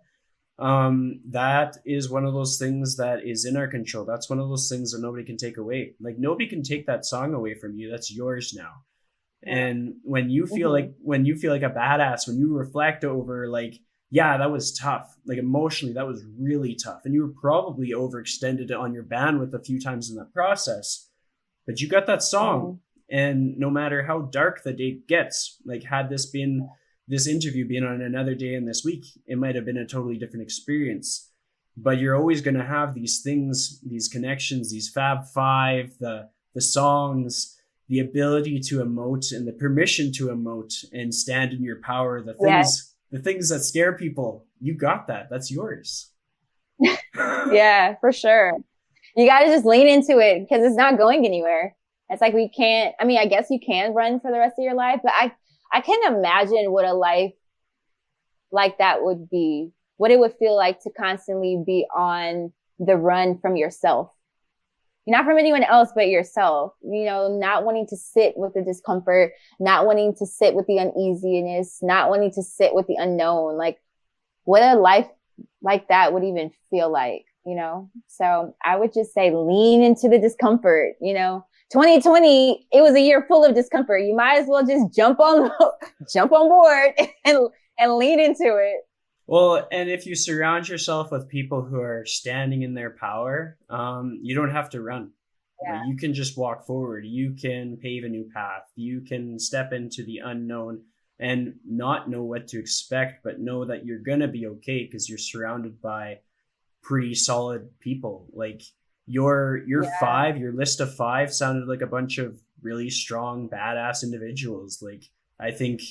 that is one of those things that is in our control. That's one of those things that nobody can take away. Like nobody can take that song away from you. That's yours now. And when you feel like a badass, when you reflect over like, yeah, that was tough. Like emotionally, that was really tough. And you were probably overextended on your bandwidth a few times in that process. But you got that song. And no matter how dark the day gets, like had this interview been on another day in this week, it might have been a totally different experience. But you're always going to have these things, these connections, these Fab Five, the songs, the ability to emote and the permission to emote and stand in your power, the things that scare people. You got that. That's yours. Yeah, for sure. You got to just lean into it because it's not going anywhere. It's like I guess you can run for the rest of your life, but I can't imagine what a life like that would be, what it would feel like to constantly be on the run from yourself. Not from anyone else, but yourself, not wanting to sit with the discomfort, not wanting to sit with the uneasiness, not wanting to sit with the unknown. Like what a life like that would even feel like, So I would just say lean into the discomfort, 2020, it was a year full of discomfort. You might as well just jump on board and lean into it. Well, and if you surround yourself with people who are standing in their power, you don't have to run. Yeah. You can just walk forward. You can pave a new path. You can step into the unknown and not know what to expect, but know that you're going to be okay because you're surrounded by pretty solid people. Like your list of 5 sounded like a bunch of really strong, badass individuals. Like I think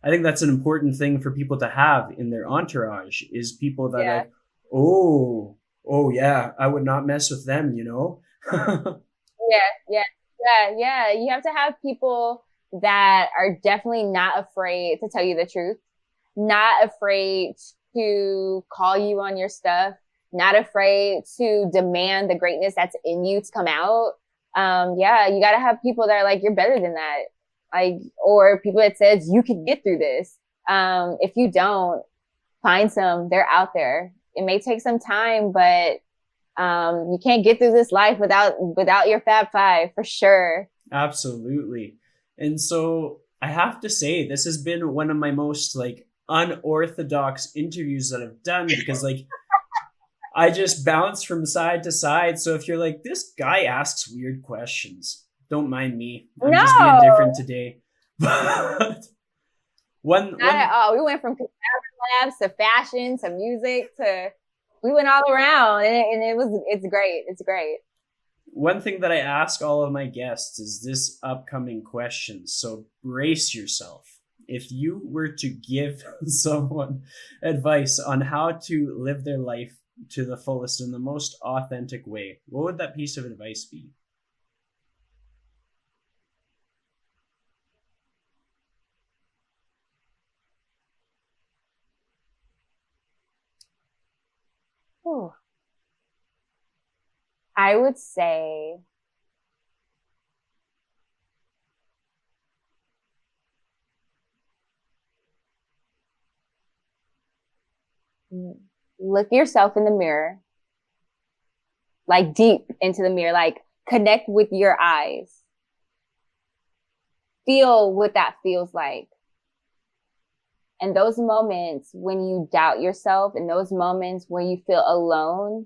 that's an important thing for people to have in their entourage, is people that Oh yeah, I would not mess with them, you know? Yeah, yeah, yeah. You have to have people that are definitely not afraid to tell you the truth, not afraid to call you on your stuff, not afraid to demand the greatness that's in you to come out. Yeah, you got to have people that are like, you're better than that. Like, or people that says you can get through this. If you don't, find some, they're out there. It may take some time, but you can't get through this life without your Fab Five for sure. Absolutely. And so I have to say, this has been one of my most like unorthodox interviews that I've done because like I just bounce from side to side. So if you're like, this guy asks weird questions, don't mind me. I'm just being different No, today. But one not at one all. We went from cadaver labs to fashion to music to we went all around, and it's great. It's great. one thing that I ask all of my guests is this upcoming question. So brace yourself. If you were to give someone advice on how to live their life to the fullest in the most authentic way, what would that piece of advice be? Whew. I would say look yourself in the mirror, like deep into the mirror, like connect with your eyes, feel what that feels like. And those moments when you doubt yourself and those moments when you feel alone,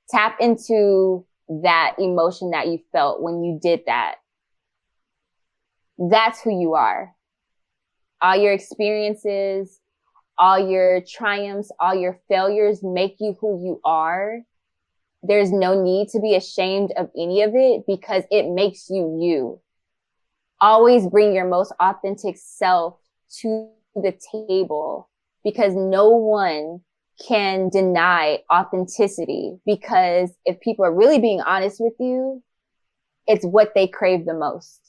tap into that emotion that you felt when you did that. That's who you are. All your experiences, all your triumphs, all your failures make you who you are. There's no need to be ashamed of any of it because it makes you you. Always bring your most authentic self to the table because no one can deny authenticity because if people are really being honest with you, it's what they crave the most.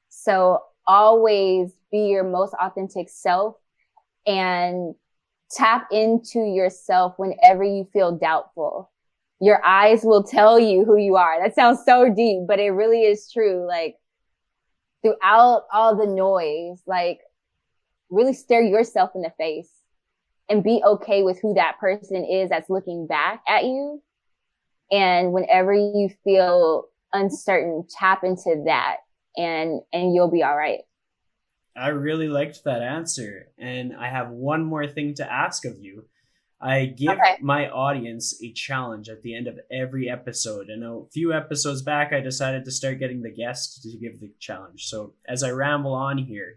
So always be your most authentic self and tap into yourself whenever you feel doubtful. Your eyes will tell you who you are. That sounds so deep, but it really is true. Like throughout all the noise, like really stare yourself in the face and be okay with who that person is that's looking back at you. And whenever you feel uncertain, tap into that and you'll be all right. I really liked that answer. And I have one more thing to ask of you. I give Okay. my audience a challenge at the end of every episode. And a few episodes back, I decided to start getting the guests to give the challenge. So as I ramble on here,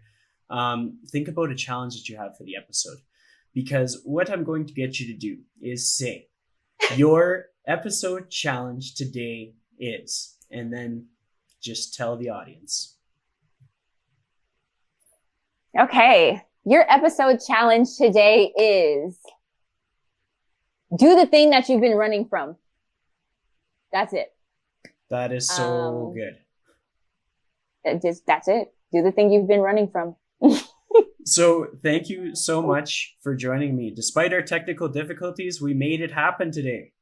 think about a challenge that you have for the episode. Because what I'm going to get you to do is say, your episode challenge today is, and then just tell the audience. Okay. Your episode challenge today is do the thing that you've been running from. That's it. That is so good. That's it. Do the thing you've been running from. So, thank you so much for joining me. Despite our technical difficulties, we made it happen today.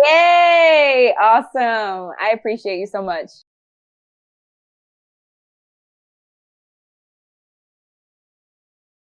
Yay! Awesome. I appreciate you so much.